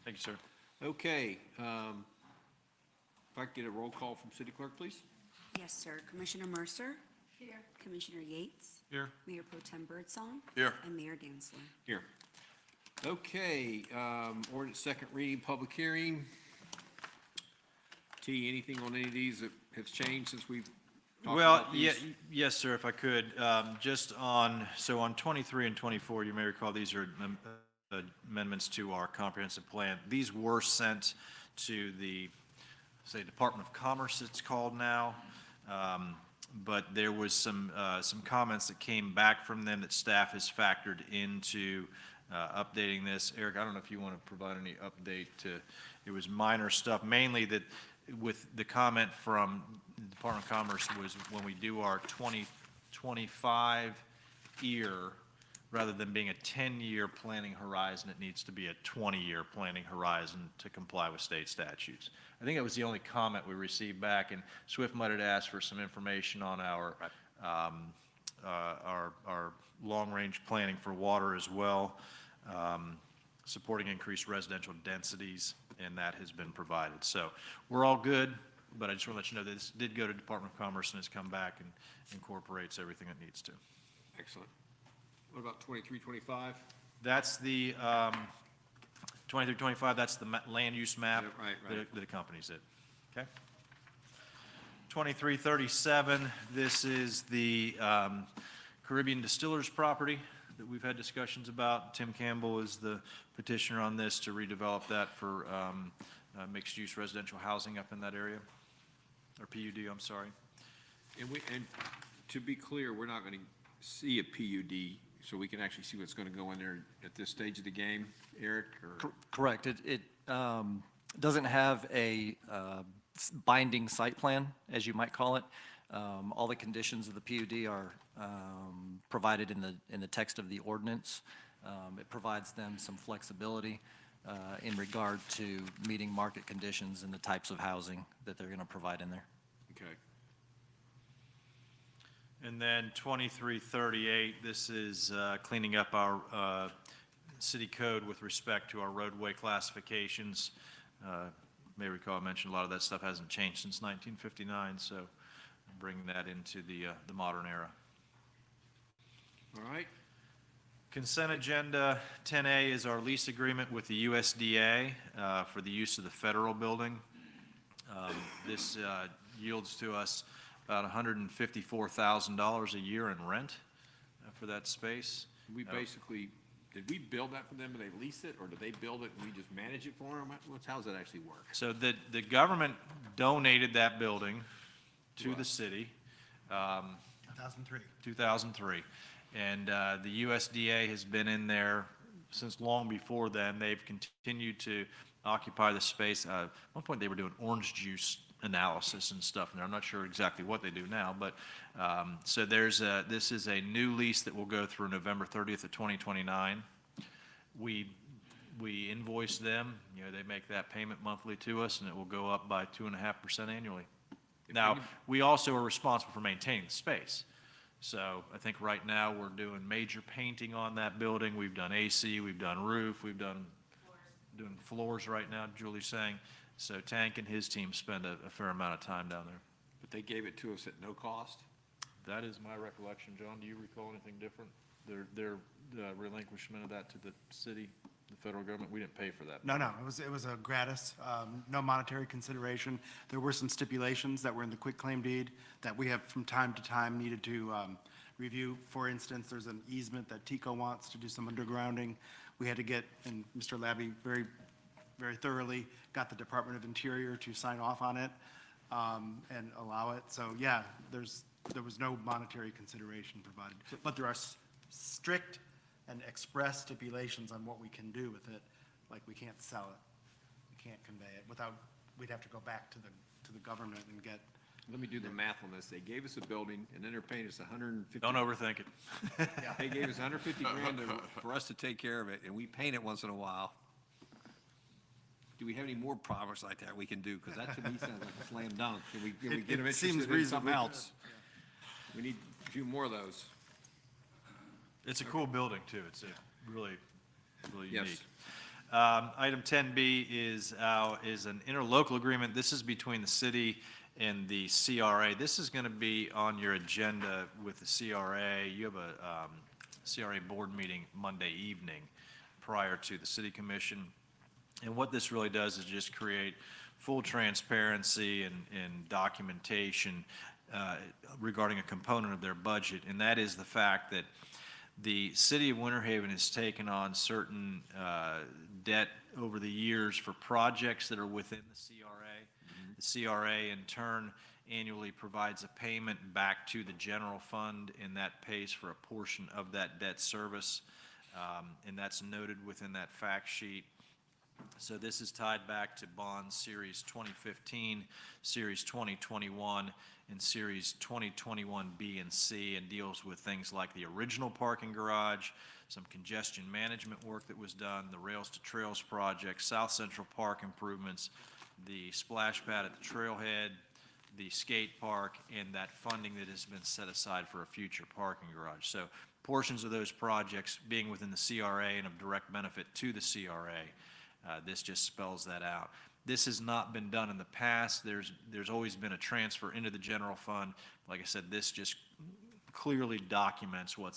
Thank you, sir. Okay, if I could get a roll call from City Clerk, please? Yes, sir. Commissioner Mercer? Here. Commissioner Yates? Here. Mayor Pro Tem Birdsong? Here. And Mayor Danzler. Here. Okay, ordinance second reading, public hearing. T, anything on any of these that have changed since we've talked Well, about these? yes, sir, if I could, just on 23 and 24, you may recall these are amendments to our comprehensive plan. These were sent to the, say, Department of Commerce, it's called now. But there was some comments that came back from them that staff has factored into updating this. Eric, I don't know if you want to provide any update to, it was minor stuff, mainly that with the comment from the Department of Commerce was when we do our 2025 year, rather than being a 10-year planning horizon, it needs to be a 20-year planning horizon to comply with state statutes. I think that was the only comment we received back, and Swift might have asked for some information on our long-range planning for water as well, supporting increased residential densities, and that has been provided. So we're all good, but I just want to let you know that this did go to Department of Commerce and has come back and incorporates everything it needs to. Excellent. What about 23, 25? That's the 23, 25, that's the land use map Yeah, right. that accompanies it. Okay? 2337, this is the Caribbean Distillers property that we've had discussions about. Tim Campbell is the petitioner on this to redevelop that for mixed-use residential housing up in that area, or PUD, I'm sorry. And to be clear, we're not going to see a PUD, so we can actually see what's going to go in there at this stage of the game, Eric? Or? Correct. It doesn't have a binding site plan, as you might call it. All the conditions of the PUD are provided in the text of the ordinance. It provides them some flexibility in regard to meeting market conditions and the types of housing that they're going to provide in there. Okay. And then 2338, this is cleaning up our city code with respect to our roadway classifications. May recall I mentioned a lot of that stuff hasn't changed since 1959, so bringing that into the modern era. All right. Consent agenda 10A is our lease agreement with the USDA for the use of the federal building. This yields to us about $154,000 a year in rent for that space. We basically, did we build that for them and they lease it, or did they build it and we just manage it for them? How does that actually work? So the government donated that building to the city. 2003. And the USDA has been in there since long before then. They've continued to occupy the space. At one point they were doing orange juice analysis and stuff, and I'm not sure exactly what they do now, but so this is a new lease that will go through November 30th of 2029. We invoice them, they make that payment monthly to us, and it will go up by 2.5% annually. Now, we also are responsible for maintaining the space. So I think right now we're doing major painting on that building. We've done AC, we've done roof, we've done doing floors right now, Julie's saying. So Tank and his team spend a fair amount of time down there. But they gave it to us at no cost? That is my recollection. John, do you recall anything different? Their relinquishment of that to the city, the federal government, we didn't pay for that. No, it was a gratis, no monetary consideration. There were some stipulations that were in the quitclaim deed that we have from time to time needed to review. For instance, there's an easement that TICO wants to do some undergrounding. We had to get, and Mr. Labby very thoroughly got the Department of Interior to sign off on it and allow it. So yeah, there was no monetary consideration provided, but there are strict and express stipulations on what we can do with it. Like we can't sell it, we can't convey it without, we'd have to go back to the government and get. Let me do the math on this. They gave us a building and then they're paying us $150. Don't overthink it. They gave us $150 grand for us to take care of it, and we paint it once in a while. Do we have any more projects like that we can do? Because that to me sounds like a slam dunk. Can we get them interested in something else? We need a few more of those. It's a cool building too. It's really unique. Yes. Item 10B is an interlocal agreement. This is between the city and the CRA. This is going to be on your agenda with the CRA. You have a CRA board meeting Monday evening prior to the city commission. And what this really does is just create full transparency and documentation regarding a component of their budget, and that is the fact that the city of Winter Haven has taken on certain debt over the years for projects that are within the CRA. The CRA, in turn, annually provides a payment back to the general fund, and that pays for a portion of that debt service, and that's noted within that fact sheet. So this is tied back to Bond Series 2015, Series 2021, and Series 2021B and C, and deals with things like the original parking garage, some congestion management work that was done, the Rails to Trails project, South Central Park improvements, the splash pad at the trailhead, the skate park, and that funding that has been set aside for a future parking garage. So portions of those projects being within the CRA and of direct benefit to the CRA. This just spells that out. This has not been done in the past. There's always been a transfer into the general fund. Like I said, this just clearly documents what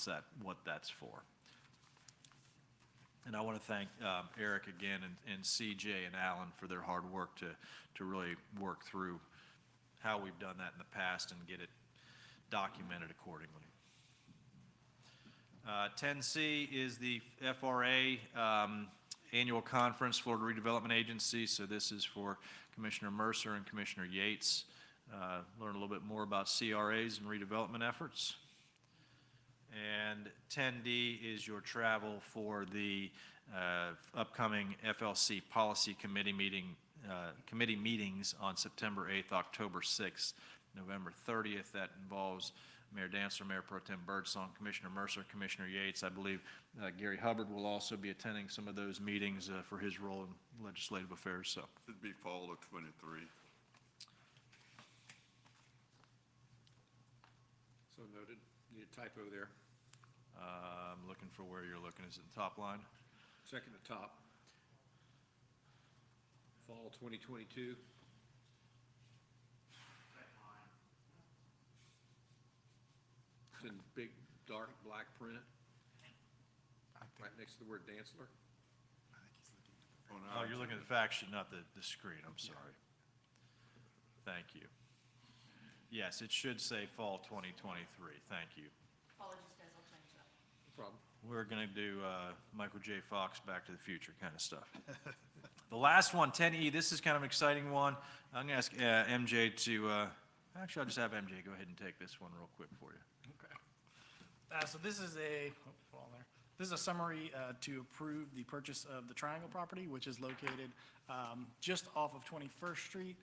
that's for. And I want to thank Eric again and CJ and Alan for their hard work to really work through how we've done that in the past and get it documented accordingly. 10C is the FRA Annual Conference, Florida Redevelopment Agency. So this is for Commissioner Mercer and Commissioner Yates. Learn a little bit more about CRAs and redevelopment efforts. And 10D is your travel for the upcoming FLC Policy Committee meetings on September 8th, October 6th, November 30th. That involves Mayor Dancer, Mayor Pro Tem Birdsong, Commissioner Mercer, Commissioner Yates. I believe Gary Hubbard will also be attending some of those meetings for his role in legislative affairs. So It'd be fall of '23. So noted. Need a typo there. I'm looking for where you're looking. Is it the top line? Second to top. Fall 2022. It's in big, dark, black print, right next to the word Dantzler. Oh, you're looking at the fact sheet, not the screen. I'm sorry. Thank you. Yes, it should say fall 2023. Thank you. Apologies, guys, I'll change that. No problem. We're going to do Michael J. Fox Back to the Future kind of stuff. The last one, 10E, this is kind of an exciting one. I'm going to ask MJ to, actually, I'll just have MJ go ahead and take this one real quick for you. Okay. So this is this is a summary to approve the purchase of the Triangle property, which is located just off of 21st Street.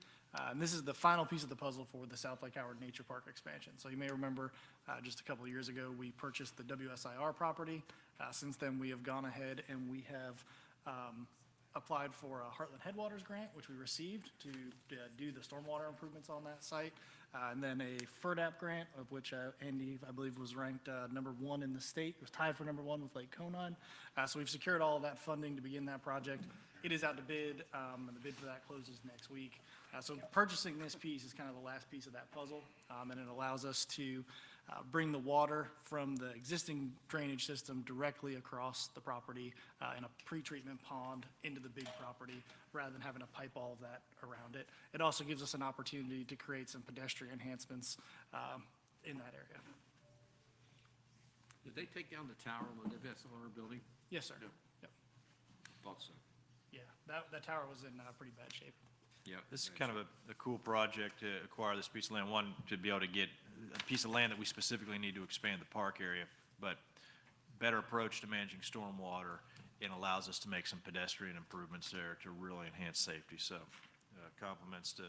And this is the final piece of the puzzle for the South Lake Howard Nature Park expansion. So you may remember just a couple of years ago, we purchased the WSIR property. Since then, we have gone ahead and we have applied for a Heartland Headwaters grant, which we received to do the stormwater improvements on that site. And then a FERDAP grant, of which Andy, I believe, was ranked #1 in the state. It was tied for #1 with Lake Conine. So we've secured all of that funding to begin that project. It is out to bid, and the bid for that closes next week. So purchasing this piece is kind of the last piece of that puzzle, and it allows us to bring the water from the existing drainage system directly across the property in a pretreatment pond into the big property, rather than having to pipe all of that around it. It also gives us an opportunity to create some pedestrian enhancements in that area. Did they take down the tower on the WSIR building? Yes, sir. Yep. Thought so. Yeah, that tower was in pretty bad shape. Yeah. This is kind of a cool project to acquire this piece of land. One, to be able to get a piece of land that we specifically need to expand the park area, but better approach to managing stormwater, and allows us to make some pedestrian improvements there to really enhance safety. So compliments to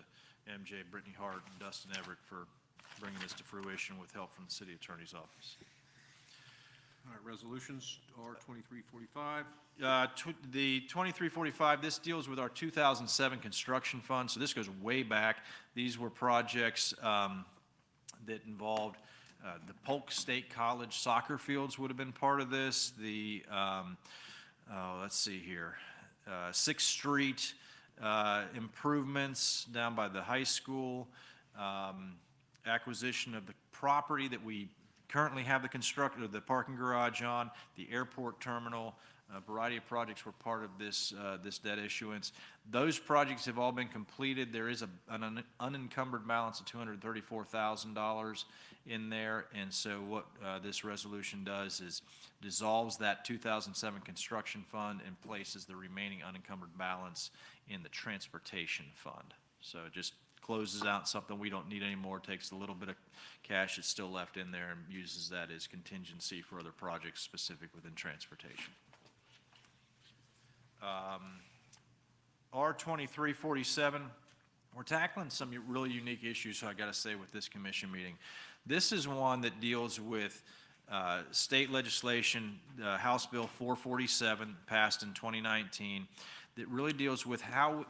MJ, Brittany Hart, and Dustin Everett for bringing this to fruition with help from the city attorney's office. All right, resolutions, R 2345. The 2345, this deals with our 2007 construction fund, so this goes way back. These were projects that involved the Polk State College soccer fields would have been part of this. The, let's see here, Sixth Street improvements down by the high school, acquisition of the property that we currently have the parking garage on, the airport terminal. A variety of projects were part of this debt issuance. Those projects have all been completed. There is an unencumbered balance of $234,000 in there. And so what this resolution does is dissolves that 2007 construction fund and places the remaining unencumbered balance in the transportation fund. So it just closes out something we don't need anymore, takes a little bit of cash that's still left in there and uses that as contingency for other projects specific within transportation. R2347, we're tackling some really unique issues, so I gotta say, with this commission meeting. This is one that deals with state legislation, House Bill 447, passed in 2019, that really deals with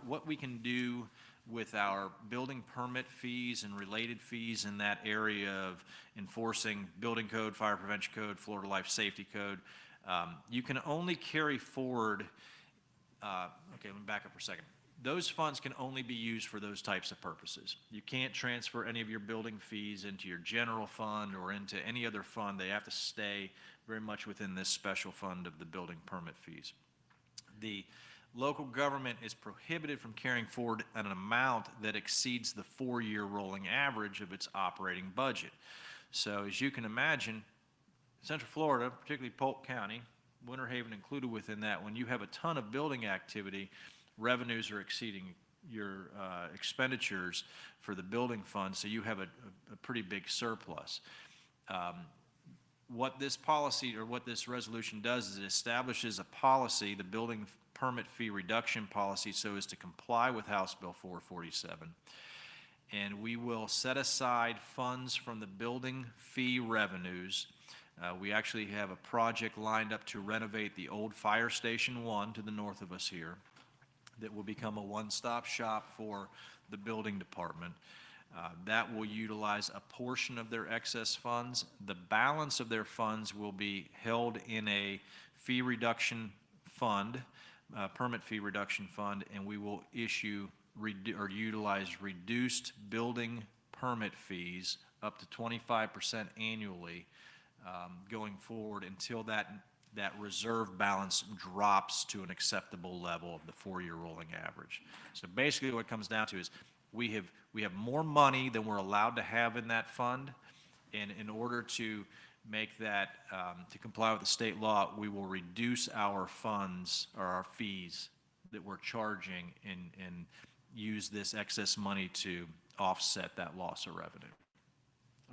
what we can do with our building permit fees and related fees in that area of enforcing building code, fire prevention code, Florida Life Safety Code. You can only carry forward, okay, let me back up for a second. Those funds can only be used for those types of purposes. You can't transfer any of your building fees into your general fund or into any other fund. They have to stay very much within this special fund of the building permit fees. The local government is prohibited from carrying forward an amount that exceeds the 4-year rolling average of its operating budget. So as you can imagine, Central Florida, particularly Polk County, Winter Haven included within that, when you have a ton of building activity, revenues are exceeding your expenditures for the building fund, so you have a pretty big surplus. What this policy or what this resolution does is it establishes a policy, the building permit fee reduction policy, so as to comply with House Bill 447. And we will set aside funds from the building fee revenues. We actually have a project lined up to renovate the old Fire Station 1 to the north of us here that will become a one-stop shop for the building department. That will utilize a portion of their excess funds. The balance of their funds will be held in a fee reduction fund, permit fee reduction fund, and we will issue or utilize reduced building permit fees up to 25% annually going forward until that reserve balance drops to an acceptable level of the 4-year rolling average. So basically what it comes down to is we have more money than we're allowed to have in that fund, and in order to make that, to comply with the state law, we will reduce our funds or our fees that we're charging and use this excess money to offset that loss of revenue.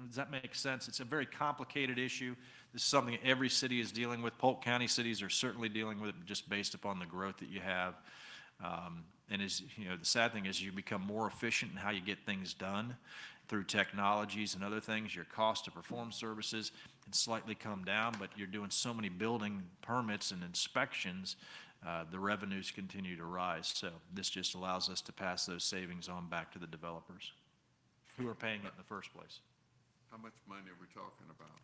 Does that make sense? It's a very complicated issue. This is something every city is dealing with. Polk County cities are certainly dealing with it just based upon the growth that you have. And as you know, the sad thing is you become more efficient in how you get things done through technologies and other things. Your cost to perform services can slightly come down, but you're doing so many building permits and inspections, the revenues continue to rise. So this just allows us to pass those savings on back to the developers who are paying it in the first place. How much money are we talking about?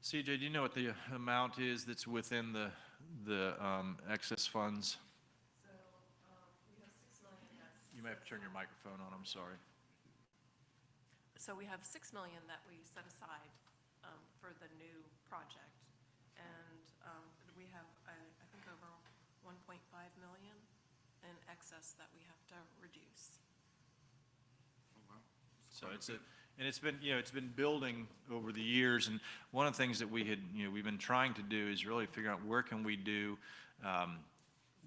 CJ, do you know what the amount is that's within the excess funds? So, we have 6 million that's. You may have to turn your microphone on, I'm sorry. So we have 6 million that we set aside, for the new project. And, we have, I think over 1.5 million in excess that we have to reduce. Oh, wow. So it's been building over the years, and one of the things that we've been trying to do is really figure out where can we do,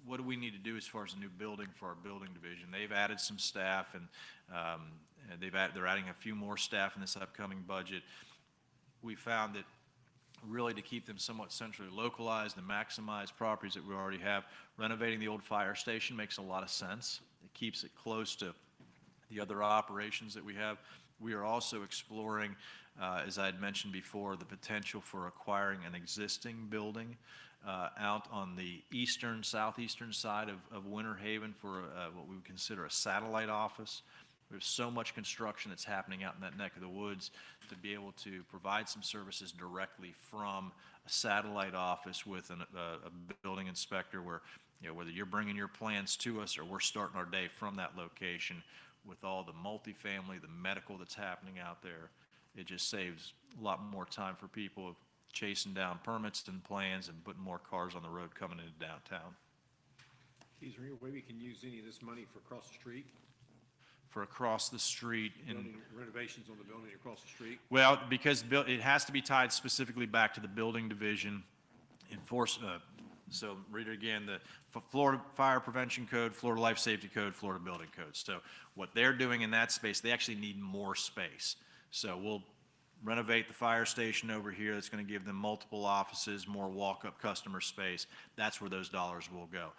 what do we need to do as far as a new building for our building division. They've added some staff, and they're adding a few more staff in this upcoming budget. We found that really to keep them somewhat centrally localized and maximize properties that we already have, renovating the old fire station makes a lot of sense. It keeps it close to the other operations that we have. We are also exploring, as I had mentioned before, the potential for acquiring an existing building out on the southeastern side of Winter Haven for what we would consider a satellite office. There's so much construction that's happening out in that neck of the woods to be able to provide some services directly from a satellite office with a building inspector where You know, whether you're bringing your plans to us or we're starting our day from that location with all the multifamily, the medical that's happening out there, it just saves a lot more time for people of chasing down permits and plans and putting more cars on the road coming into downtown. Is there any way we can use any of this money for across the street? For across the street in. Building renovations on the building across the street? Well, because it has to be tied specifically back to the building division so read it again, the Florida Fire Prevention Code, Florida Life Safety Code, Florida Building Codes. So what they're doing in that space, they actually need more space. So we'll renovate the fire station over here. That's going to give them multiple offices, more walk-up customer space. That's where those dollars will go.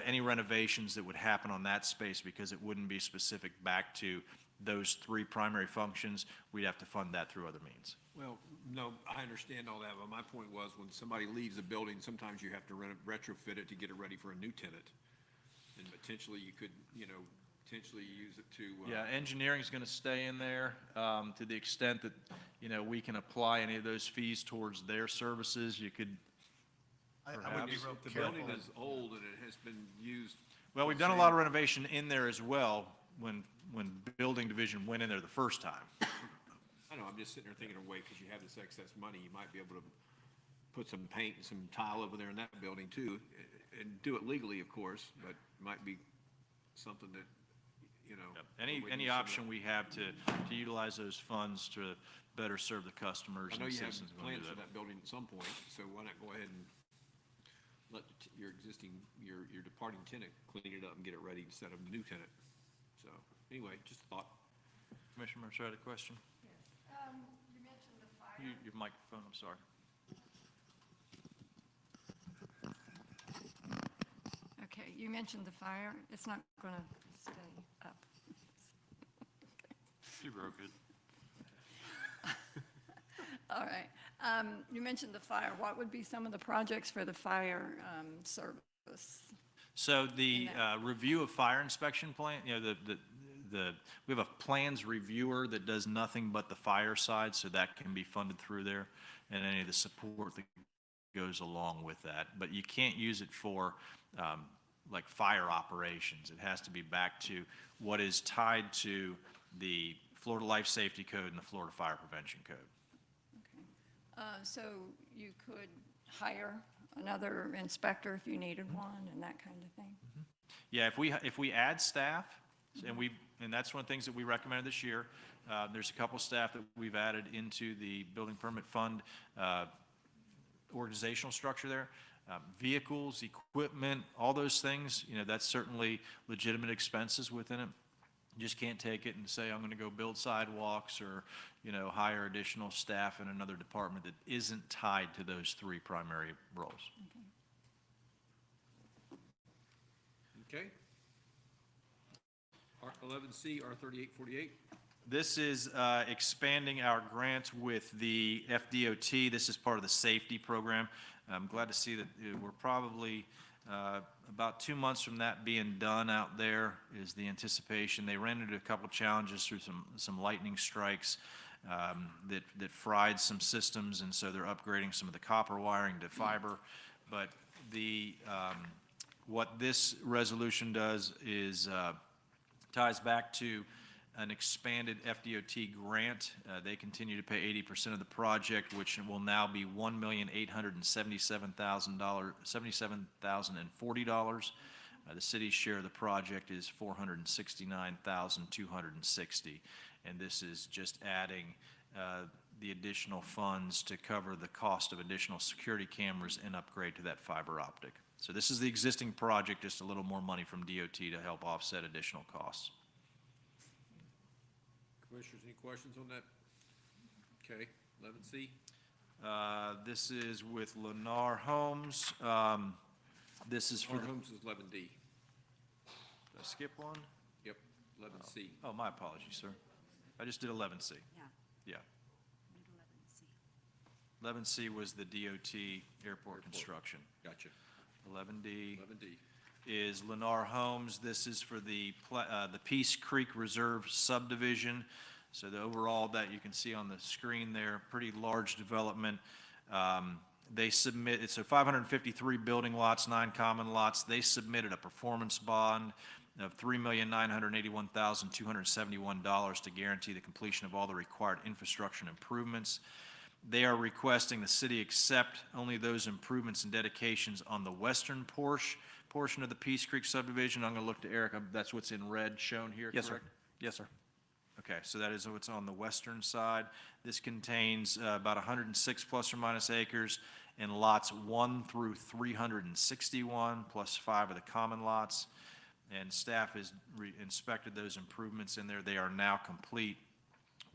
Any renovations that would happen on that space, because it wouldn't be specific back to those three primary functions, we'd have to fund that through other means. Well, no, I understand all that, but my point was, when somebody leaves a building, sometimes you have to retrofit it to get it ready for a new tenant. And potentially you could, potentially use it to. Yeah, engineering's going to stay in there to the extent that, we can apply any of those fees towards their services. You could, I would be Perhaps. real The careful. building is old and it has been used. well, we've done a lot of renovation in there as well when building division went in there the first time. I know, I'm just sitting there thinking of a way, because you have this excess money, you might be able to put some paint and some tile over there in that building too, and do it legally, of course, but it might be something that, Any we need some of option we have to utilize those funds to better serve the customers I know and you have citizens, we're going plans to for do that. that building at some point, so why not go ahead and let your departing tenant clean it up and get it ready instead of the new tenant? So, anyway, just a thought. Commissioner Mercer had a question? You mentioned the fire. Your microphone, I'm sorry. Okay, you mentioned the fire. It's not going to stay up. You broke it. All right. You mentioned the fire. What would be some of the projects for the fire service? So the that- review of fire inspection plan, we have a plans reviewer that does nothing but the fire side, so that can be funded through there, and any of the support that goes along with that. But you can't use it for like fire operations. It has to be back to what is tied to the Florida Life Safety Code and the Florida Fire Prevention Code. So you could hire another inspector if you needed one and that kind of thing? Yeah, if we add staff, and that's one of the things that we recommended this year. There's a couple staff that we've added into the building permit fund organizational structure there. Vehicles, equipment, all those things, that's certainly legitimate expenses within it. You just can't take it and say, I'm going to go build sidewalks or, hire additional staff in another department that isn't tied to those three primary roles. Okay. R11C, R3848. This is expanding our grant with the FDOT. This is part of the safety program. I'm glad to see that we're probably about 2 months from that being done out there is the anticipation. They ran into a couple challenges through some lightning strikes that fried some systems, and so they're upgrading some of the copper wiring to fiber. But what this resolution does is ties back to an expanded FDOT grant. They continue to pay 80% of the project, which will now be $1,877,040. The city's share of the project is $469,260, and this is just adding the additional funds to cover the cost of additional security cameras and upgrade to that fiber optic. So this is the existing project, just a little more money from DOT to help offset additional costs. Commissioners, any questions on that? Okay, 11C. This is with Lennar Homes. This is for Our the, Homes is 11D. did I skip one? Yep, 11C. Oh, my apologies, sir. I just did 11C. Yeah. Yeah. Need 11C. 11C was the DOT airport construction. Gotcha. 11D 11D. is Lennar Homes. This is for the Peace Creek Reserve subdivision. So the overall that you can see on the screen there, pretty large development. They submitted, so 553 building lots, 9 common lots. They submitted a performance bond of $3,981,271 to guarantee the completion of all the required infrastructure and improvements. They are requesting the city accept only those improvements and dedications on the western portion of the Peace Creek subdivision. I'm going to look to Eric. That's what's in red shown here, correct? Yes, sir. Yes, sir. Okay, so that is what's on the western side. This contains about 106 plus or minus acres in lots 1 through 361, plus 5 of the common lots. And staff has inspected those improvements in there. They are now complete.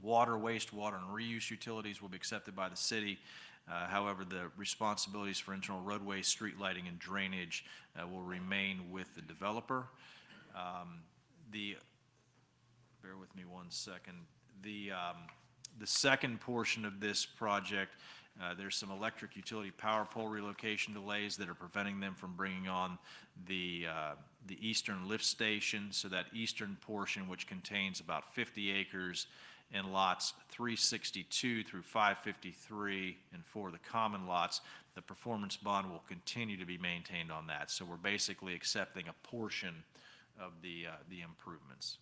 Water, wastewater, and reuse utilities will be accepted by the city. However, the responsibilities for internal roadways, street lighting, and drainage will remain with the developer. Bear with me one second. The second portion of this project, there's some electric utility power pole relocation delays that are preventing them from bringing on the eastern lift station. So that eastern portion, which contains about 50 acres in lots 362 through 553 and 4 of the common lots, the performance bond will continue to be maintained on that. So we're basically accepting a portion of the improvements.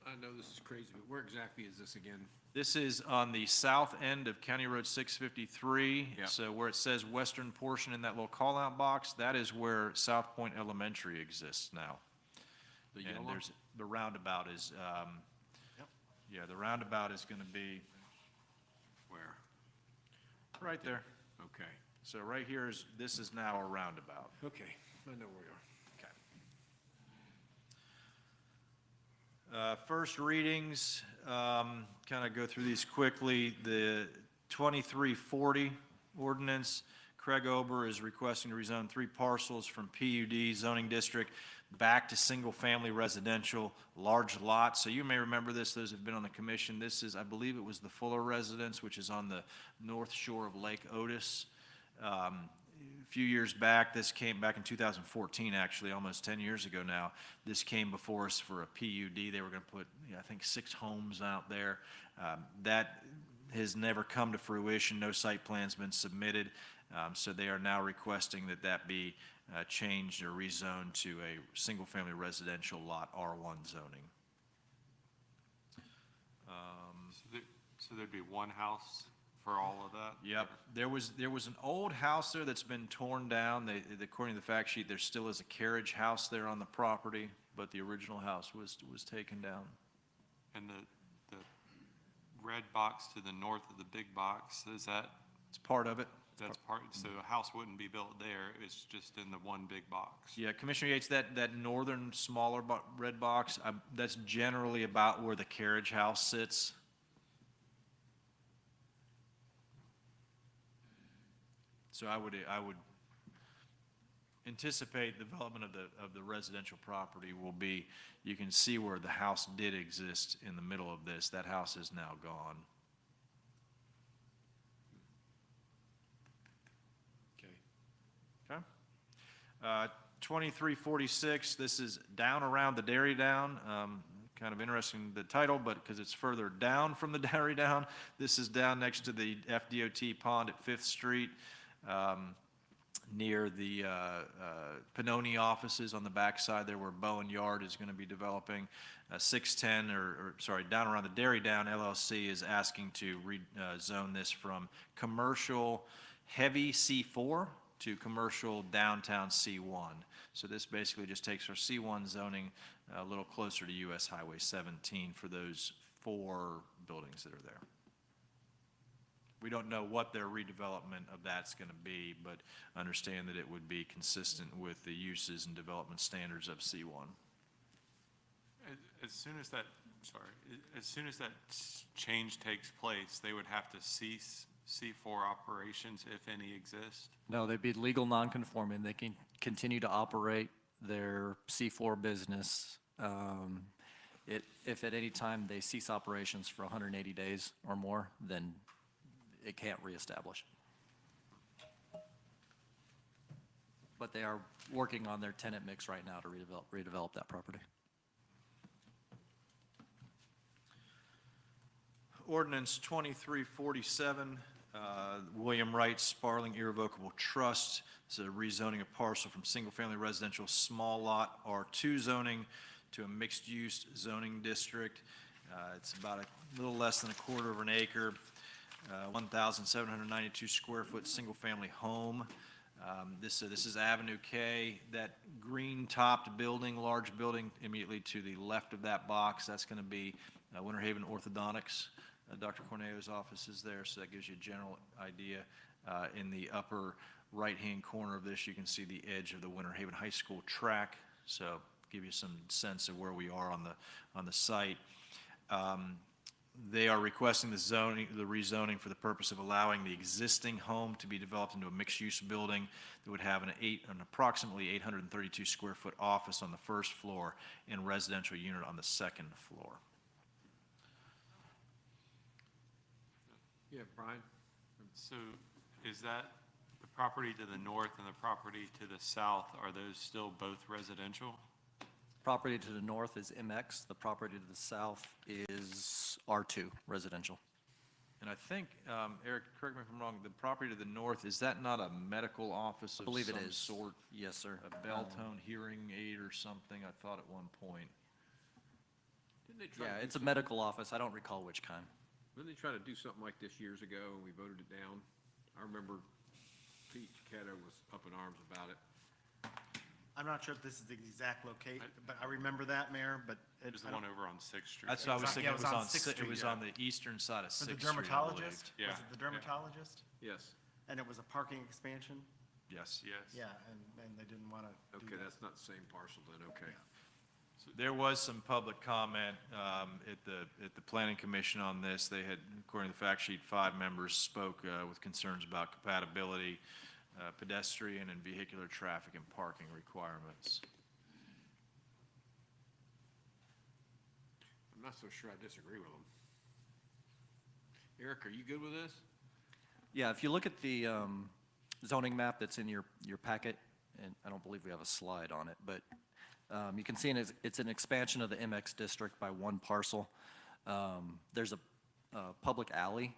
I know this is crazy, but where exactly is this again? This is on the south end of County Road 653. Yeah. So where it says western portion in that little call-out box, that is where South Point Elementary exists now. The And yellow? there's, the roundabout is, yeah, the roundabout is going to be Where? right there. Okay. So right here is, this is now a roundabout. Okay, I know where you are. First readings, kind of go through these quickly. The 2340 ordinance, Craig Ober is requesting to rezone 3 parcels from PUD zoning district back to single-family residential large lots. So you may remember this, those who've been on the commission. This is, I believe it was the Fuller residence, which is on the north shore of Lake Otis. A few years back, this came back in 2014, actually, almost 10 years ago now. This came before us for a PUD. They were going to put, I think, 6 homes out there. That has never come to fruition. No site plan's been submitted. So they are now requesting that that be changed or rezoned to a single-family residential lot R1 zoning. So there'd be one house for all of that? Yep, there was an old house there that's been torn down. According to the fact sheet, there still is a carriage house there on the property, but the original house was taken down. And the red box to the north of the big box, is that, It's part of it. that's part, so a house wouldn't be built there, it's just in the one big box? Yeah, Commissioner Yates, that northern smaller red box, that's generally about where the carriage house sits. So I would anticipate development of the residential property will be, you can see where the house did exist in the middle of this. That house is now gone. Okay. Okay. 2346, this is down around the Dairy Down. Kind of interesting, the title, but because it's further down from the Dairy Down. This is down next to the FDOT pond at 5th Street, near the Pannoni offices on the backside there where Bowen Yard is going to be developing. 610, down around the Dairy Down LLC is asking to rezone this from commercial heavy C4 to commercial downtown C1. So this basically just takes our C1 zoning a little closer to US Highway 17 for those 4 buildings that are there. We don't know what their redevelopment of that's going to be, but understand that it would be consistent with the uses and development standards of C1. As soon as that change takes place, they would have to cease C4 operations, if any exist? No, they'd be legal non-conforming. They can continue to operate their C4 business. If at any time they cease operations for 180 days or more, then it can't reestablish. But they are working on their tenant mix right now to redevelop that property. Ordinance 2347, William Wright Sparling Irrevocable Trust. This is a rezoning of parcel from single-family residential small lot R2 zoning to a mixed-use zoning district. It's about a little less than a quarter of an acre, 1,792 square foot single-family home. This is Avenue K, that green-topped building, large building immediately to the left of that box. That's going to be Winter Haven Orthodontics. Dr. Corneo's office is there, so that gives you a general idea. In the upper right-hand corner of this, you can see the edge of the Winter Haven High School track, so give you some sense of where we are on the site. They are requesting the rezoning for the purpose of allowing the existing home to be developed into a mixed-use building that would have an approximately 832 square foot office on the first floor and residential unit on the second floor. Yeah, Brian? So is that the property to the north and the property to the south, are those still both residential? Property to the north is MX, the property to the south is R2, residential. And I think, Eric, correct me if I'm wrong, the property to the north, is that not a medical office I of believe it some is. sort? Yes, sir. A Belltone hearing aid or something, I thought at one point. Didn't they try Yeah, to do it's a some- medical office, I don't recall which kind. Didn't they try to do something like this years ago and we voted it down? I remember Pete Cato was up in arms about it. I'm not sure if this is the exact location, but I remember that, Mayor, but. There's the one over on Sixth Street. That's what I was thinking, Yeah, it was on, Sixth it Street, was yeah. on the eastern side of For the Sixth Street, I believe. dermatologist? Yeah. Was it the dermatologist? Yes. And it was a parking expansion? Yes. Yes. Yeah, and they didn't want to do Okay, that. that's not the same parcel then, okay. There was some public comment at the Planning Commission on this. They had, according to the fact sheet, 5 members spoke with concerns about compatibility, pedestrian and vehicular traffic and parking requirements. I'm not so sure I disagree with them. Eric, are you good with this? Yeah, if you look at the zoning map that's in your packet, and I don't believe we have a slide on it, but you can see it's an expansion of the MX district by one parcel. There's a public alley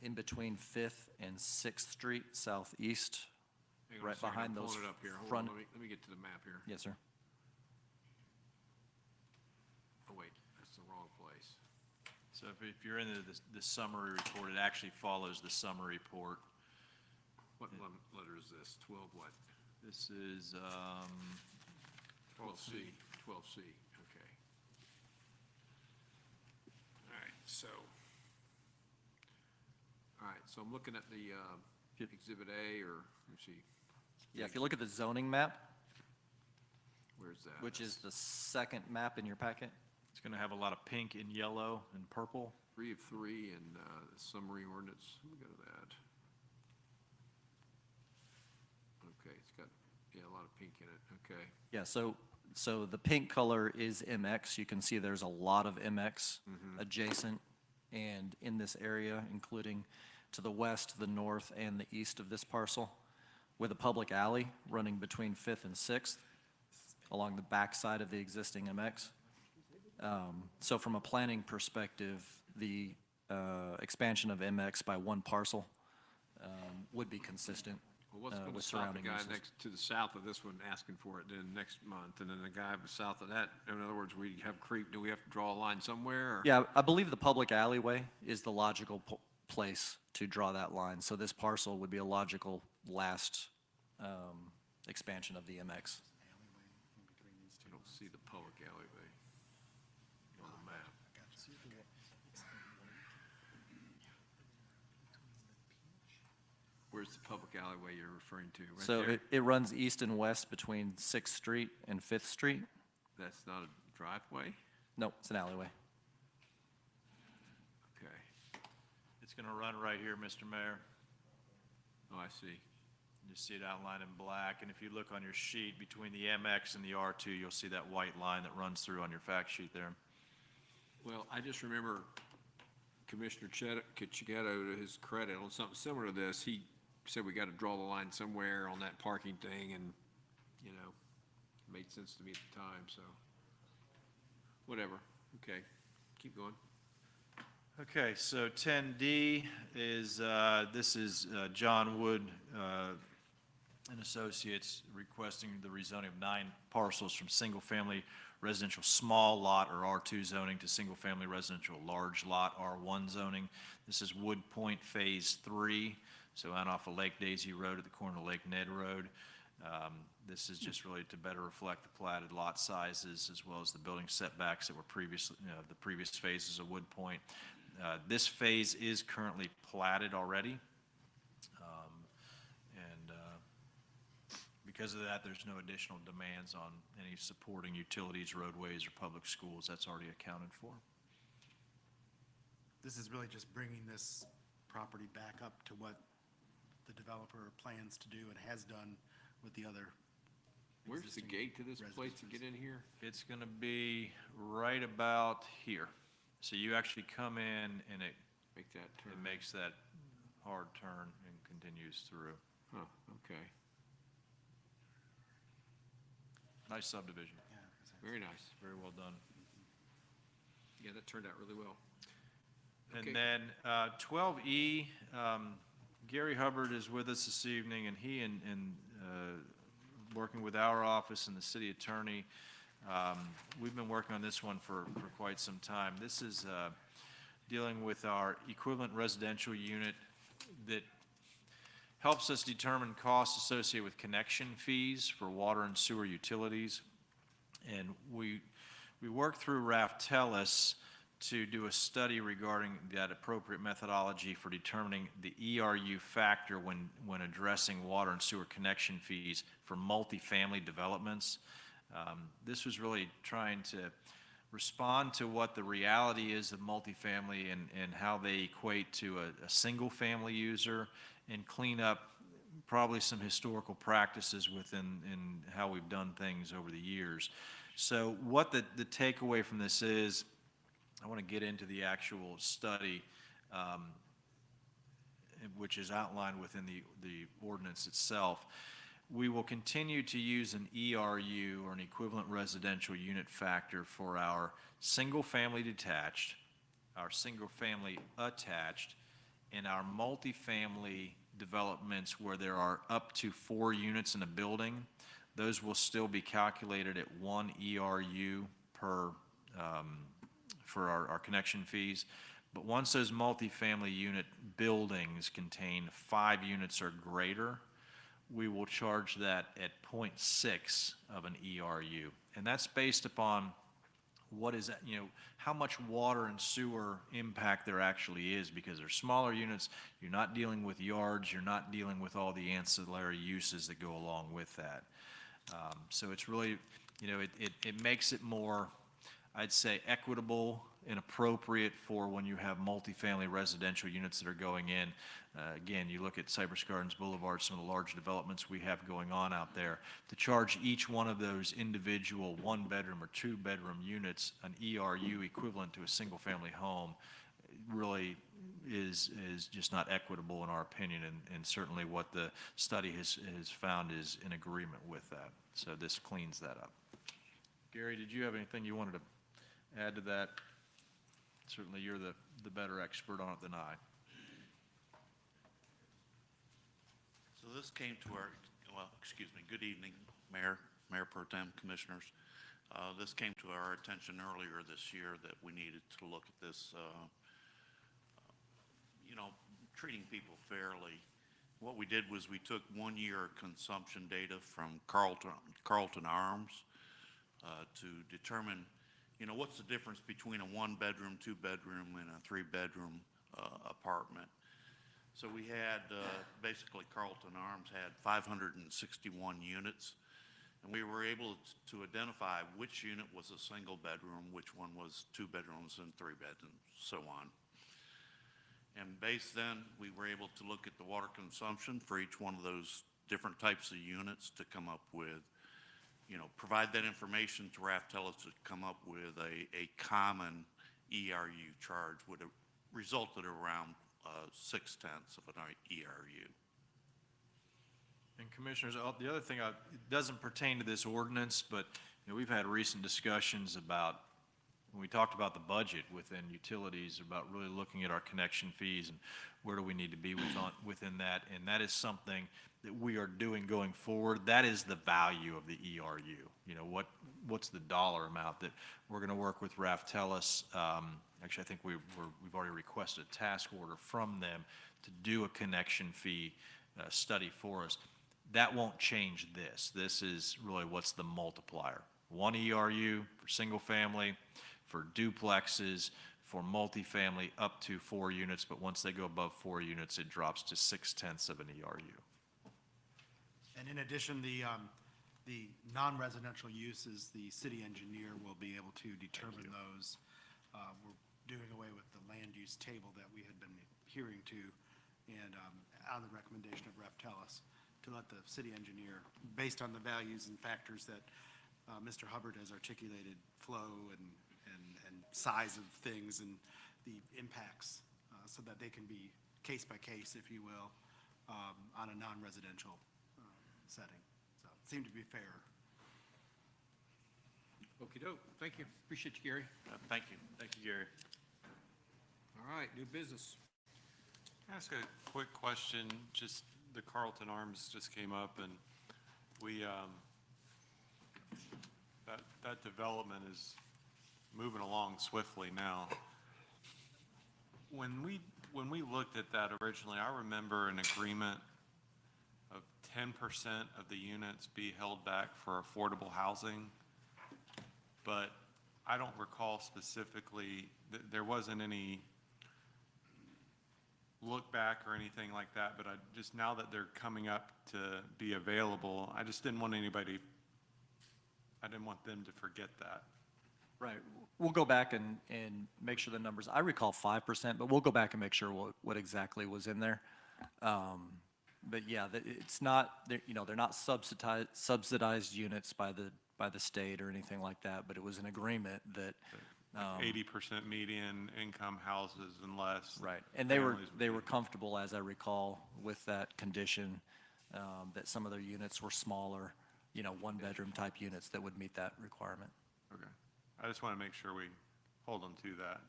in between 5th and 6th Street Southeast, Hang on a right second, behind I'm those pulling it up here. Hold on, front. let me get to the map here. Yes, sir. Oh, wait, that's the wrong place. So if you're in the summary report, it actually follows the summary report. What letter is this? 12 what? This is, 12C, 12C, okay. All right, so I'm looking at the Yep. Exhibit A, or, let me see, Yeah, if you look at the zoning map, where's that? which is the second map in your packet, it's going to have a lot of pink and yellow and purple. 3 of 3 and the summary ordinance, let me go to that. Okay, it's got, yeah, a lot of pink in it, okay. yeah, so the pink color is MX. You can see there's a lot of MX adjacent and in this area, including to the west, the north, and the east of this parcel, with a public alley running between 5th and 6th along the backside of the existing MX. So from a planning perspective, the expansion of MX by one parcel would be consistent Well, what's going to with stop the surrounding guy uses. next to the south of this one asking for it then next month, and then the guy south of that, in other words, we have creep, do we have to draw a line somewhere, or? Yeah, I believe the public alleyway is the logical place to draw that line. So this parcel would be a logical last expansion of the MX. I don't see the public alleyway on the map. Where's the public alleyway you're referring to? Right So there? it runs east and west between 6th Street and 5th Street. That's not a driveway? No, it's an alleyway. Okay. It's going to run right here, Mr. Mayor. Oh, I see. You see it outlined in black, and if you look on your sheet, between the MX and the R2, you'll see that white line that runs through on your fact sheet there. Well, I just remember Commissioner Chichetto, to his credit, on something similar to this, he said we got to draw the line somewhere on that parking thing, and, you know, it made sense to me at the time, so. Whatever, okay, keep going. Okay, so 10D is, this is John Wood and Associates requesting the rezoning of 9 parcels from single-family residential small lot or R2 zoning to single-family residential large lot R1 zoning. This is Wood Point Phase 3, so out off of Lake Daisy Road at the corner of Lake Ned Road. This is just really to better reflect the platted lot sizes as well as the building setbacks that were previously, the previous phases of Wood Point. This phase is currently platted already. Because of that, there's no additional demands on any supporting utilities, roadways, or public schools. That's already accounted for. This is really just bringing this property back up to what the developer plans to do and has done with the other. Where's the existing gate to this place to get residences. in here? It's going to be right about here. So you actually come in and it Make that turn. makes that hard turn and continues through. Huh, okay. Nice subdivision. Yeah, Very nice. Very well done. Yeah, that turned out really well. Okay. And then 12E, Gary Hubbard is with us this evening, and he and working with our office and the city attorney, we've been working on this one for quite some time. This is dealing with our equivalent residential unit that helps us determine costs associated with connection fees for water and sewer utilities. And we worked through Raftellus to do a study regarding that appropriate methodology for determining the ERU factor when addressing water and sewer connection fees for multifamily developments. This was really trying to respond to what the reality is of multifamily and how they equate to a single-family user, and clean up probably some historical practices within how we've done things over the years. So what the takeaway from this is, I want to get into the actual study, which is outlined within the ordinance itself. We will continue to use an ERU, or an equivalent residential unit factor, for our single-family detached, our single-family attached, and our multifamily developments where there are up to 4 units in a building. Those will still be calculated at 1 ERU per, for our connection fees. But once those multifamily unit buildings contain 5 units or greater, we will charge that at 0.6 of an ERU. And that's based upon what is that, how much water and sewer impact there actually is, because they're smaller units. You're not dealing with yards, you're not dealing with all the ancillary uses that go along with that. So it's really, it makes it more, I'd say, equitable and appropriate for when you have multifamily residential units that are going in. Again, you look at Cypress Gardens Boulevard, some of the large developments we have going on out there. To charge each one of those individual 1-bedroom or 2-bedroom units an ERU equivalent to a single-family home really is just not equitable in our opinion, and certainly what the study has found is in agreement with that. So this cleans that up. Gary, did you have anything you wanted to add to that? Certainly you're the better expert on it than I. So this came to our, good evening, Mayor Pro Tem, Commissioners. This came to our attention earlier this year that we needed to look at this, treating people fairly. What we did was we took 1 year consumption data from Carlton Arms to determine, what's the difference between a 1-bedroom, 2-bedroom, and a 3-bedroom apartment. So we had, basically Carlton Arms had 561 units, and we were able to identify which unit was a single bedroom, which one was 2 bedrooms and 3 bedrooms, so on. And based then, we were able to look at the water consumption for each one of those different types of units to come up with, provide that information to Raftellus to come up with a common ERU charge, would have resulted around 0.6 of an ERU. And Commissioners, the other thing, it doesn't pertain to this ordinance, but we've had recent discussions about when we talked about the budget within utilities, about really looking at our connection fees and where do we need to be within that. And that is something that we are doing going forward. That is the value of the ERU. You know, what's the dollar amount that we're going to work with Raftellus? Actually, I think we've already requested a task order from them to do a connection fee study for us. That won't change this. This is really what's the multiplier. One ERU for single family, for duplexes, for multifamily up to 4 units, but once they go above 4 units, it drops to 0.6 of an ERU. And in addition, the non-residential uses, the city engineer will be able to determine those. We're doing away with the land use table that we had been adhering to, and on the recommendation of Raftellus, to let the city engineer, based on the values and factors that Mr. Hubbard has articulated, flow and size of things and the impacts, so that they can be case by case, if you will, on a non-residential setting. So it seemed to be fair. Okey-doke, thank you. Appreciate you, Gary. Thank you. Thank you, Gary. All right, new business. Can I ask a quick question? Just the Carlton Arms just came up, and we, that development is moving along swiftly now. When we looked at that originally, I remember an agreement of 10% of the units be held back for affordable housing, but I don't recall specifically, there wasn't any look back or anything like that, but just now that they're coming up to be available, I just didn't want anybody, I didn't want them to forget that. Right. We'll go back and make sure the numbers, I recall 5%, but we'll go back and make sure what exactly was in there. But yeah, it's not, you know, they're not subsidized units by the state or anything like that, but it was an agreement that. 80% median income houses and less. Right. And they families would were be- comfortable, as I recall, with that condition, that some of their units were smaller, you know, one-bedroom type units that would meet that requirement. Okay. I just want to make sure we hold them to that.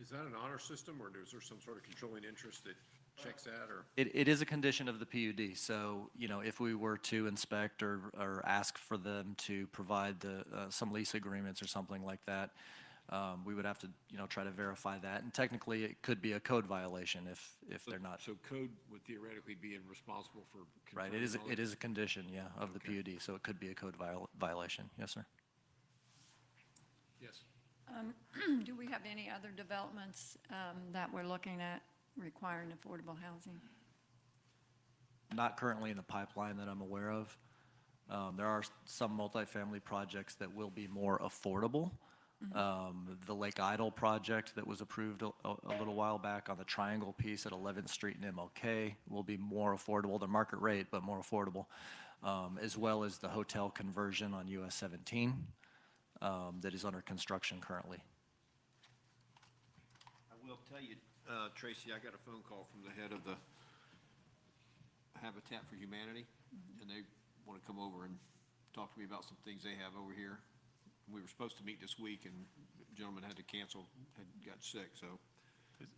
Is that an honor system, or is there some sort of controlling interest that checks that, or? It is a condition of the PUD, so, you know, if we were to inspect or ask for them to provide some lease agreements or something like that, we would have to, you know, try to verify that, and technically, it could be a code violation if they're not. So code would theoretically be responsible for. Right, it is a condition, yeah, of the PUD, so it could be a code violation, yes, sir. Yes. Do we have any other developments that we're looking at requiring affordable housing? Not currently in the pipeline that I'm aware of. There are some multifamily projects that will be more affordable. The Lake Idle project that was approved a little while back on the Triangle piece at 11th Street and MLK will be more affordable. They're market rate, but more affordable, as well as the hotel conversion on US 17 that is under construction currently. I will tell you, Tracy, I got a phone call from the head of the Habitat for Humanity, and they want to come over and talk to me about some things they have over here. We were supposed to meet this week, and the gentleman had to cancel, got sick, so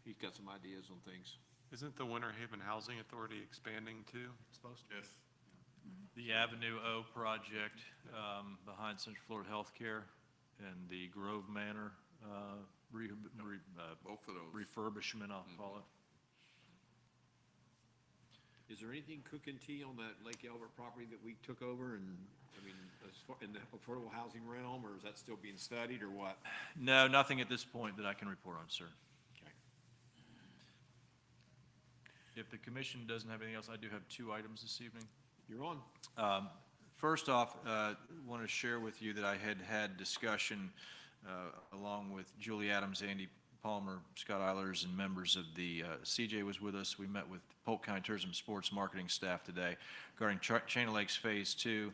he's got some ideas on things. Isn't the Winter Haven Housing Authority expanding too? Supposed to. Yes. The Avenue O project behind Central Florida Healthcare and the Grove Manor Both of those. refurbishment, I'll call it. Is there anything cooking tea on that Lake Elbert property that we took over, and, I mean, as far, in the affordable housing realm, or is that still being studied, or what? No, nothing at this point that I can report on, sir. Okay. If the commission doesn't have anything else, I do have 2 items this evening. You're on. First off, want to share with you that I had discussion along with Julie Adams, Andy Palmer, Scott Eilers, and members of the, CJ was with us. We met with Polk County Tourism Sports Marketing staff today regarding Chain of Lakes Phase 2.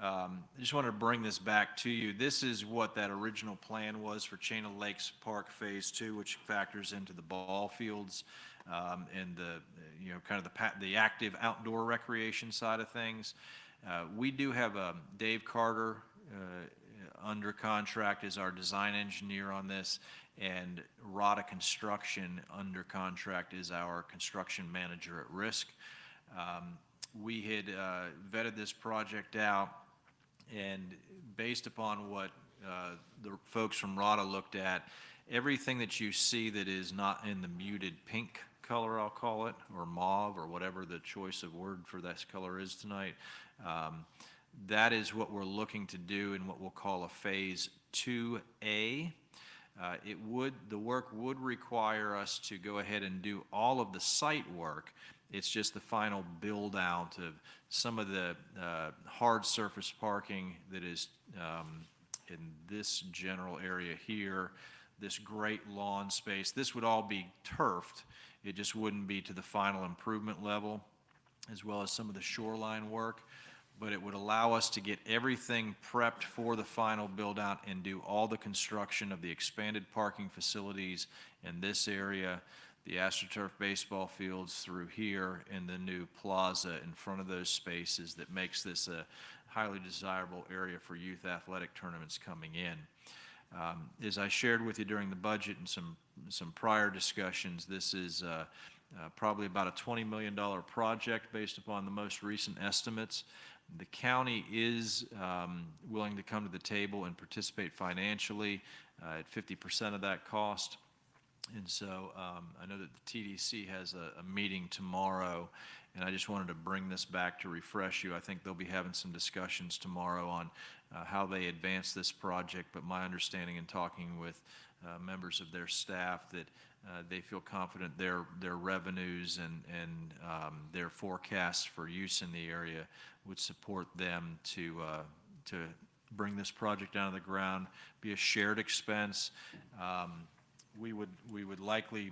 I just wanted to bring this back to you. This is what that original plan was for Chain of Lakes Park Phase 2, which factors into the ball fields and the, you know, kind of the active outdoor recreation side of things. We do have Dave Carter under contract is our design engineer on this, and Rada Construction under contract is our construction manager at risk. We had vetted this project out, and based upon what the folks from RADA looked at, everything that you see that is not in the muted pink color, I'll call it, or mauve, or whatever the choice of word for this color is tonight, that is what we're looking to do in what we'll call a Phase 2A. The work would require us to go ahead and do all of the site work. It's just the final build out of some of the hard surface parking that is in this general area here, this great lawn space. This would all be turfed. It just wouldn't be to the final improvement level, as well as some of the shoreline work. But it would allow us to get everything prepped for the final build out and do all the construction of the expanded parking facilities in this area, the AstroTurf baseball fields through here, and the new plaza in front of those spaces that makes this a highly desirable area for youth athletic tournaments coming in. As I shared with you during the budget and some prior discussions, this is probably about a $20 million project based upon the most recent estimates. The county is willing to come to the table and participate financially at 50% of that cost. And so I know that the TDC has a meeting tomorrow, and I just wanted to bring this back to refresh you. I think they'll be having some discussions tomorrow on how they advance this project, but my understanding in talking with members of their staff that they feel confident their revenues and their forecasts for use in the area would support them to bring this project down to the ground, be a shared expense. We would likely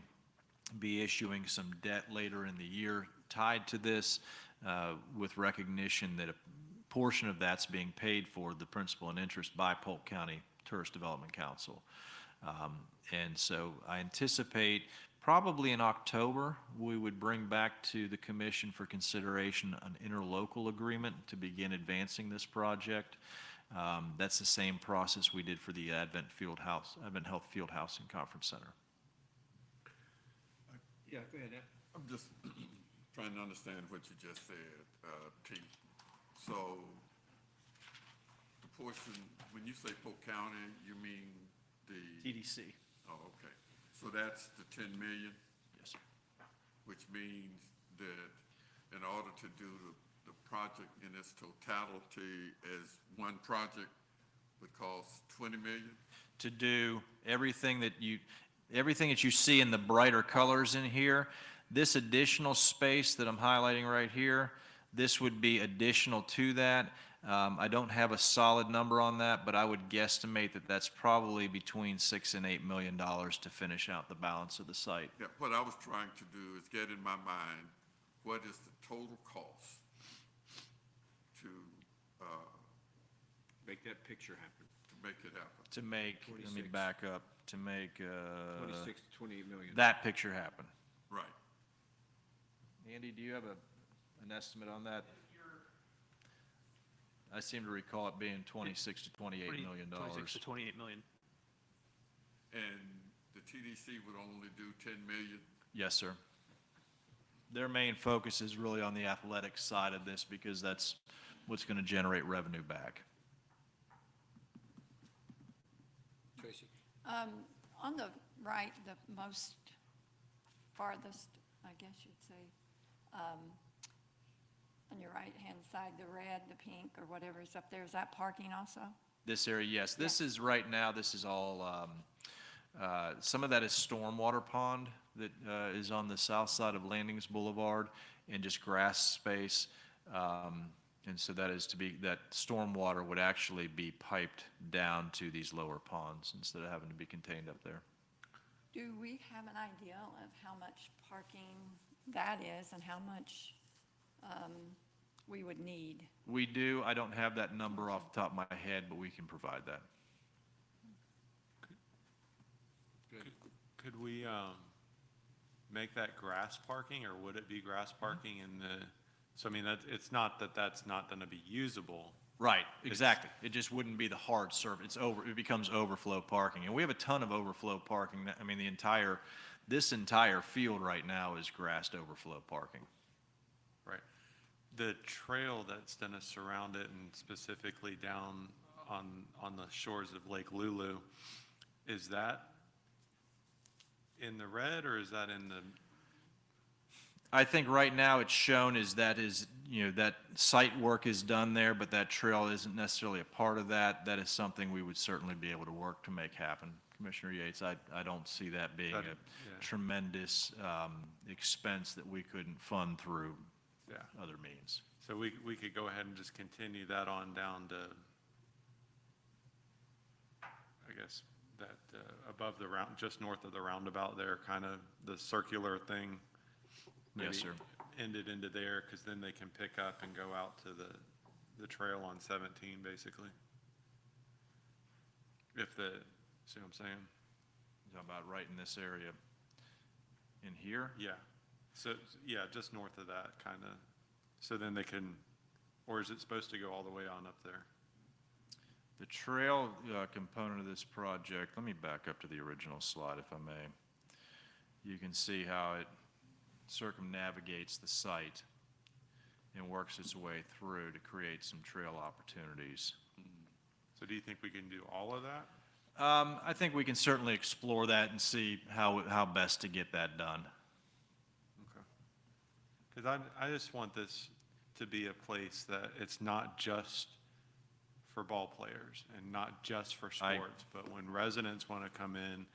be issuing some debt later in the year tied to this, with recognition that a portion of that's being paid for, the principal and interest, by Polk County Tourist Development Council. And so I anticipate probably in October, we would bring back to the commission for consideration an interlocal agreement to begin advancing this project. That's the same process we did for the Advent Health Fieldhouse and Conference Center. Yeah, go ahead, Ed. I'm just trying to understand what you just said, T. So the portion, when you say Polk County, you mean the? TDC. Oh, okay. So that's the 10 million, Yes, sir. which means that in order to do the project in its totality as one project would cost 20 million? To do everything that you see in the brighter colors in here, this additional space that I'm highlighting right here, this would be additional to that. I don't have a solid number on that, but I would guesstimate that that's probably between $6 and $8 million to finish out the balance of the site. Yeah, what I was trying to do is get in my mind, what is the total cost to Make that picture happen. make it happen? To make, let me 26. back up, to make 26 to 28 million. that picture happen. Right. Andy, do you have an estimate on that? I seem to recall it being 26 to 28 million dollars. 26 to 28 million. And the TDC would only do 10 million? Yes, sir. Their main focus is really on the athletic side of this because that's what's going to generate revenue back. Tracy? On the right, the most farthest, I guess you'd say, on your right-hand side, the red, the pink, or whatever is up there, is that parking also? This area, yes. This is right now, this is all, some of that is stormwater pond that is on the south side of Landings Boulevard and just grass space. And so that is to be, that stormwater would actually be piped down to these lower ponds instead of having to be contained up there. Do we have an idea of how much parking that is and how much we would need? We do. I don't have that number off the top of my head, but we can provide that. Could we make that grass parking, or would it be grass parking in the, so I mean, it's not that that's not going to be usable. Right, exactly. It just wouldn't be the hard surface. It becomes overflow parking. And we have a ton of overflow parking. I mean, this entire field right now is grassed overflow parking. Right. The trail that's gonna surround it and specifically down on the shores of Lake Lulu, is that in the red or is that in the, I think right now it's shown as that is, that site work is done there, but that trail isn't necessarily a part of that. That is something we would certainly be able to work to make happen. Commissioner Yates, I don't see that being That- a yeah. tremendous expense that we couldn't fund through yeah. other means. So we could go ahead and just continue that on down to, I guess, that above the just north of the roundabout there, kind of the circular thing. Yes, maybe sir. Ended into there, because then they can pick up and go out to the trail on 17, basically. See what I'm saying? Talking about right in this area in here? Yeah. So, yeah, just north of that, kind of. So then they can, or is it supposed to go all the way on up there? The trail component of this project, let me back up to the original slide if I may. You can see how it circumnavigates the site and works its way through to create some trail opportunities. So do you think we can do all of that? I think we can certainly explore that and see how best to get that done. Okay. Because I just want this to be a place that it's not just for ball players and not just for sports, but when residents want to come in,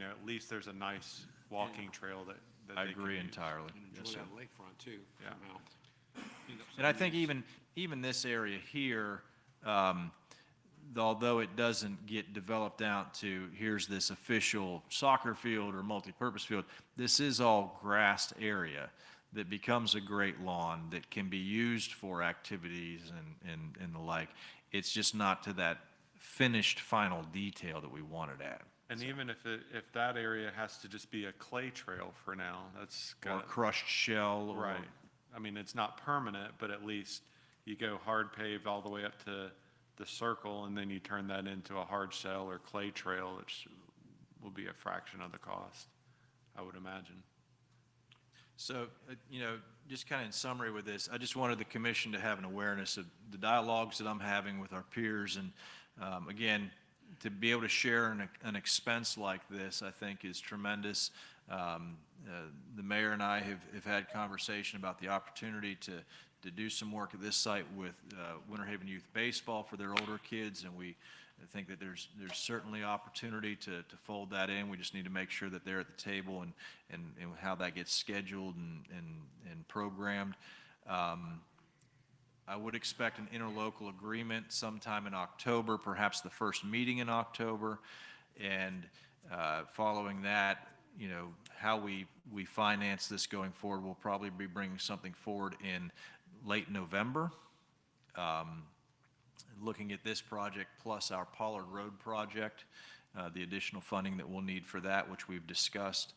at least there's a nice walking trail that I they can agree use. entirely. Enjoy Yes, sir. that lakefront too, Yeah. somehow. And I think even this area here, although it doesn't get developed out to, here's this official soccer field or multipurpose field, this is all grassed area that becomes a great lawn that can be used for activities and the like. It's just not to that finished final detail that we want it at. And even if that area has to just be a clay trail for now, that's Or got, crushed shell or. right. I mean, it's not permanent, but at least you go hard paved all the way up to the circle, and then you turn that into a hard shell or clay trail, which will be a fraction of the cost, I would imagine. So, just kind of in summary with this, I just wanted the commission to have an awareness of the dialogues that I'm having with our peers. And again, to be able to share an expense like this, I think is tremendous. The mayor and I have had conversation about the opportunity to do some work at this site with Winter Haven Youth Baseball for their older kids, and we think that there's certainly opportunity to fold that in. We just need to make sure that they're at the table and how that gets scheduled and programmed. I would expect an interlocal agreement sometime in October, perhaps the first meeting in October. And following that, how we finance this going forward, we'll probably be bringing something forward in late November. Looking at this project plus our Pollard Road project, the additional funding that we'll need for that, which we've discussed.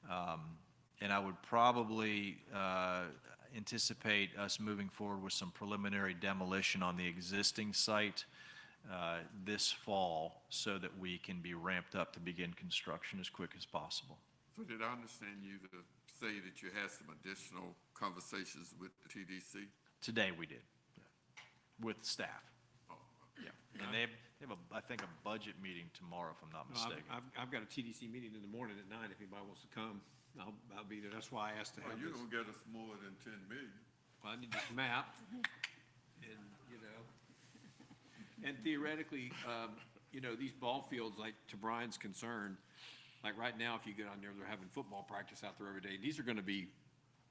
And I would probably anticipate us moving forward with some preliminary demolition on the existing site this fall so that we can be ramped up to begin construction as quick as possible. So did I understand you to say that you had some additional conversations with the TDC? Today we did, with staff. Oh, Yeah. And they have I think, a budget meeting tomorrow, if I'm not No, mistaken. I've got a TDC meeting in the morning at 9 if anybody wants to come. I'll be there. That's why I asked to Well, have you're this. gonna get us more than 10 million. Well, I need this map, and, and theoretically, these ball fields, like to Brian's concern, like right now, if you go down there, they're having football practice out there every day. These are gonna be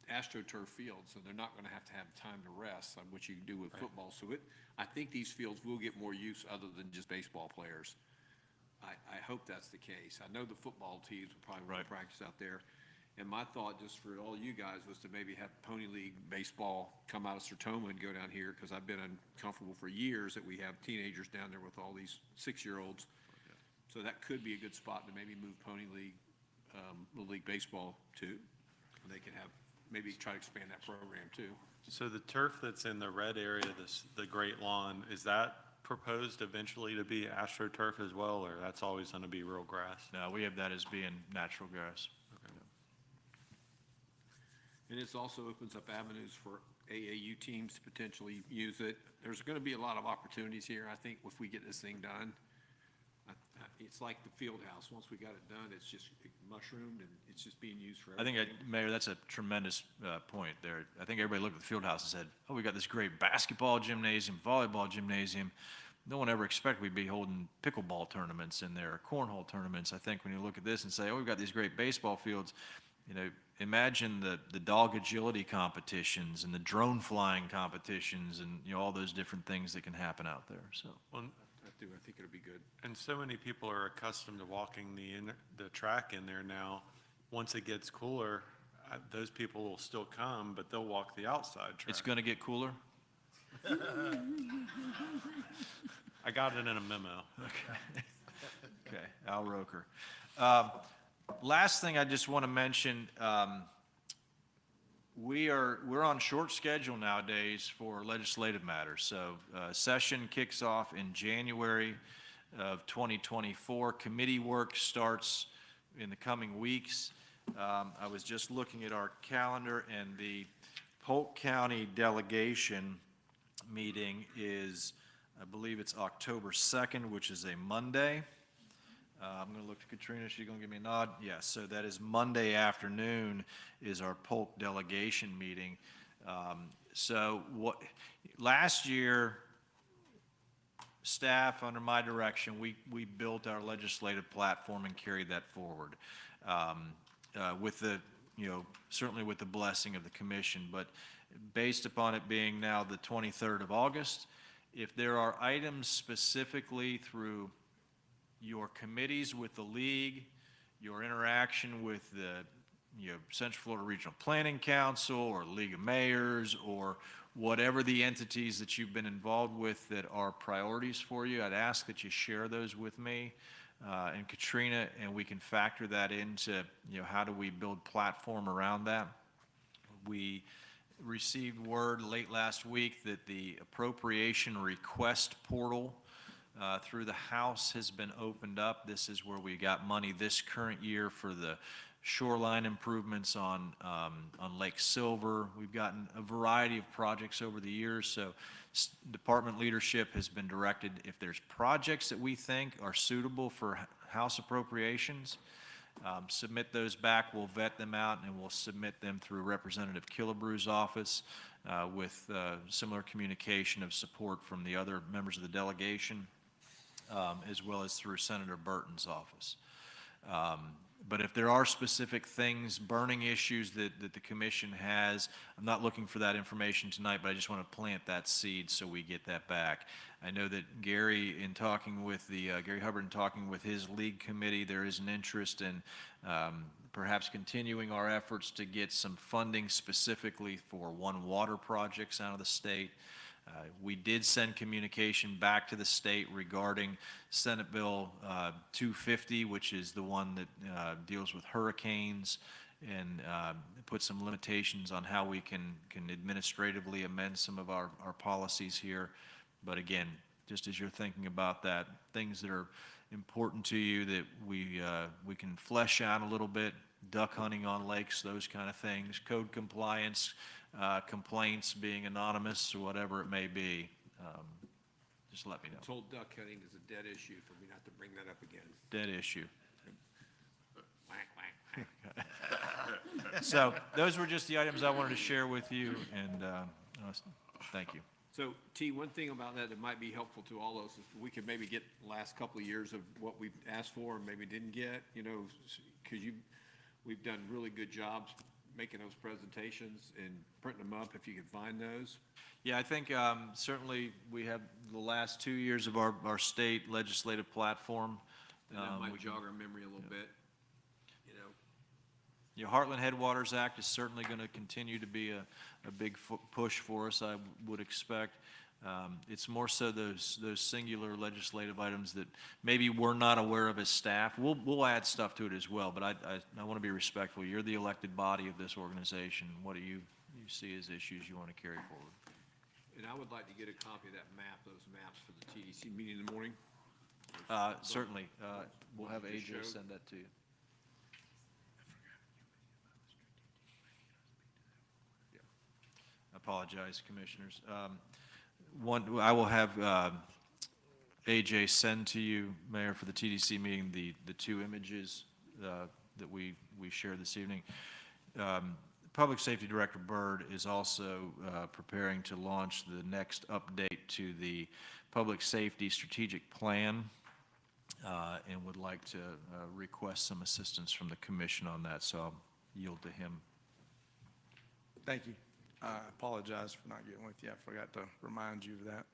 AstroTurf fields, so they're not gonna have to have time to rest, on which you can do with football. So I think these fields will get more use other than just baseball players. I hope that's the case. I know the football teams will probably want to practice out there. And my thought, just for all you guys, was to maybe have Pony League baseball come out of Sertoma and go down here, because I've been uncomfortable for years that we have teenagers down there with all these 6-year-olds. So that could be a good spot to maybe move Pony League, Little League Baseball to. They could have maybe try to expand that program too. So the turf that's in the red area, the Great Lawn, is that proposed eventually to be AstroTurf as well, or that's always going to be real grass? No, we have that as being natural grass. And this also opens up avenues for AAU teams to potentially use it. There's going to be a lot of opportunities here, I think, if we get this thing done. It's like the field house. Once we got it done, it's just mushroomed and it's just being used for I think, everything. Mayor, that's a tremendous point there. I think everybody looked at the field house and said, oh, we got this great basketball gymnasium, volleyball gymnasium. No one ever expected we'd be holding pickleball tournaments in there, or cornhole tournaments. I think when you look at this and say, oh, we've got these great baseball fields, you know, imagine the dog agility competitions and the drone flying competitions and, you know, all those different things that can happen out there, so. Well, I think it'll be good. and so many people are accustomed to walking the track in there now. Once it gets cooler, those people will still come, but they'll walk the outside track. It's gonna get cooler? I got it in a memo. Okay, Al Roker. Last thing I just want to mention, we're on short schedule nowadays for legislative matters. So session kicks off in January of 2024. Committee work starts in the coming weeks. I was just looking at our calendar, and the Polk County delegation meeting is, I believe it's October 2nd, which is a Monday. I'm going to look to Katrina. She's going to give me a nod. Yes, so that is Monday afternoon is our Polk delegation meeting. Last year, staff, under my direction, we built our legislative platform and carried that forward with the, you know, certainly with the blessing of the commission. But based upon it being now the 23rd of August, if there are items specifically through your committees with the league, your interaction with the, you know, Central Florida Regional Planning Council or League of Mayors or whatever the entities that you've been involved with that are priorities for you, I'd ask that you share those with me and Katrina, and we can factor that into, you know, how do we build platform around that. We received word late last week that the appropriation request portal through the House has been opened up. This is where we got money this current year for the shoreline improvements on Lake Silver. We've gotten a variety of projects over the years, so department leadership has been directed, if there's projects that we think are suitable for House appropriations, submit those back, we'll vet them out, and we'll submit them through Representative Killebrew's office with similar communication of support from the other members of the delegation, as well as through Senator Burton's office. But if there are specific things, burning issues that the commission has, I'm not looking for that information tonight, but I just want to plant that seed so we get that back. I know that Gary, in talking with Gary Hubbard, in talking with his league committee, there is an interest in perhaps continuing our efforts to get some funding specifically for One Water projects out of the state. We did send communication back to the state regarding Senate Bill 250, which is the one that deals with hurricanes and put some limitations on how we can administratively amend some of our policies here. But again, just as you're thinking about that, things that are important to you that we can flesh out a little bit, duck hunting on lakes, those kind of things, code compliance, complaints being anonymous or whatever it may be, just let me know. Told duck hunting is a dead issue for me not to bring that up again. Dead issue. Whack, whack, whack. So those were just the items I wanted to share with you, and thank you. So, T, one thing about that might be helpful to all of us, if we could maybe get the last couple of years of what we've asked for and maybe didn't get, you know, because we've done really good jobs making those presentations and printing them up, if you could find those. Yeah, I think certainly we have the last 2 years of our state legislative platform. And that we might can- jog our memory a little bit, you know. Your Heartland Headwaters Act is certainly going to continue to be a big push for us, I would expect. It's more so those singular legislative items that maybe we're not aware of as staff. We'll add stuff to it as well, but I want to be respectful. You're the elected body of this organization. What do you see as issues you want to carry forward? And I would like to get a copy of that map, those maps for the TDC meeting in the morning. Certainly. We'll have Just AJ showed. send that to you. I apologize, Commissioners. I will have AJ send to you, Mayor, for the TDC meeting, the two images that we shared this evening. Public Safety Director Byrd is also preparing to launch the next update to the Public Safety Strategic Plan and would like to request some assistance from the commission on that, so I'll yield to him. Thank you. I apologize for not getting with you. I forgot to remind you of that.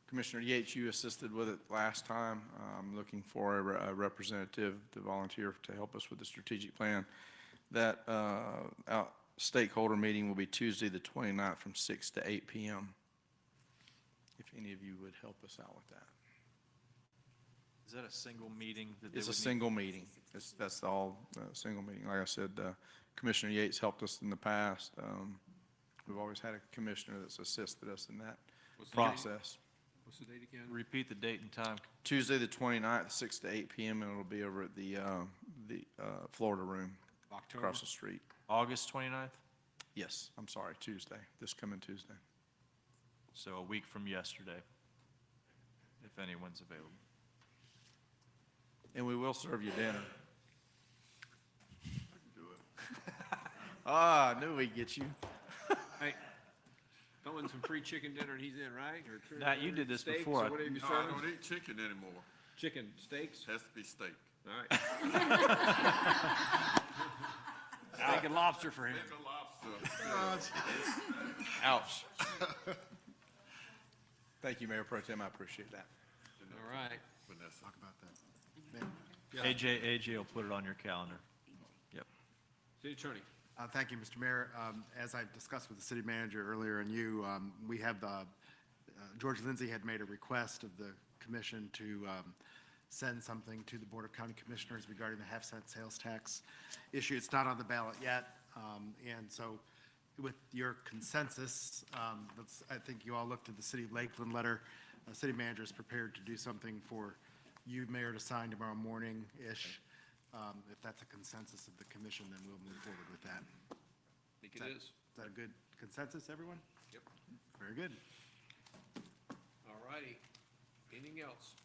Commissioner Yates, you assisted with it last time. I'm looking for a representative to volunteer to help us with the strategic plan. That stakeholder meeting will be Tuesday, the 29th, from 6 to 8 p.m. If any of you would help us out with that. Is that a single meeting that they It's would a need? single meeting. That's all, single meeting. Like I said, Commissioner Yates helped us in the past. We've always had a commissioner that's assisted us in that What's the date? process. What's the date again? Repeat the date and time. Tuesday, the 29th, 6 to 8 p.m., and it'll be over at the Florida Room October? across the street. August 29th? Yes, I'm sorry, Tuesday, this coming Tuesday. So a week from yesterday, if anyone's available. And we will serve you dinner. I can do it. Ah, I knew we'd get you. Hey, throwing some free chicken dinner and he's in, right? Or Nat, you did this steaks before. or whatever you No, I serving? don't eat chicken anymore. Chicken, steaks? Has to be steak. All right. Steak and lobster for him. Steak or lobster. Ouch. Thank you, Mayor Pro Tem, I appreciate that. All right. Vanessa. Talk about that. AJ will put it on your calendar. Yep. City Attorney. Thank you, Mr. Mayor. As I discussed with the city manager earlier and you, we have, George Lindsay had made a request of the commission to send something to the Board of County Commissioners regarding the half-cent sales tax issue. It's not on the ballot yet, and so with your consensus, I think you all looked at the City of Lakeland letter. The city manager is prepared to do something for you, Mayor, to sign tomorrow morning-ish. If that's a consensus of the commission, then we'll move forward with that. I think it is. Is that a good consensus, everyone? Yep. Very good. All righty. Anything else?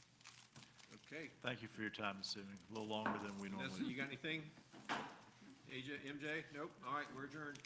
Okay. Thank you for your time this evening. A little longer than we Vanessa, normally. you got anything? AJ, MJ? Nope. All right, we're adjourned.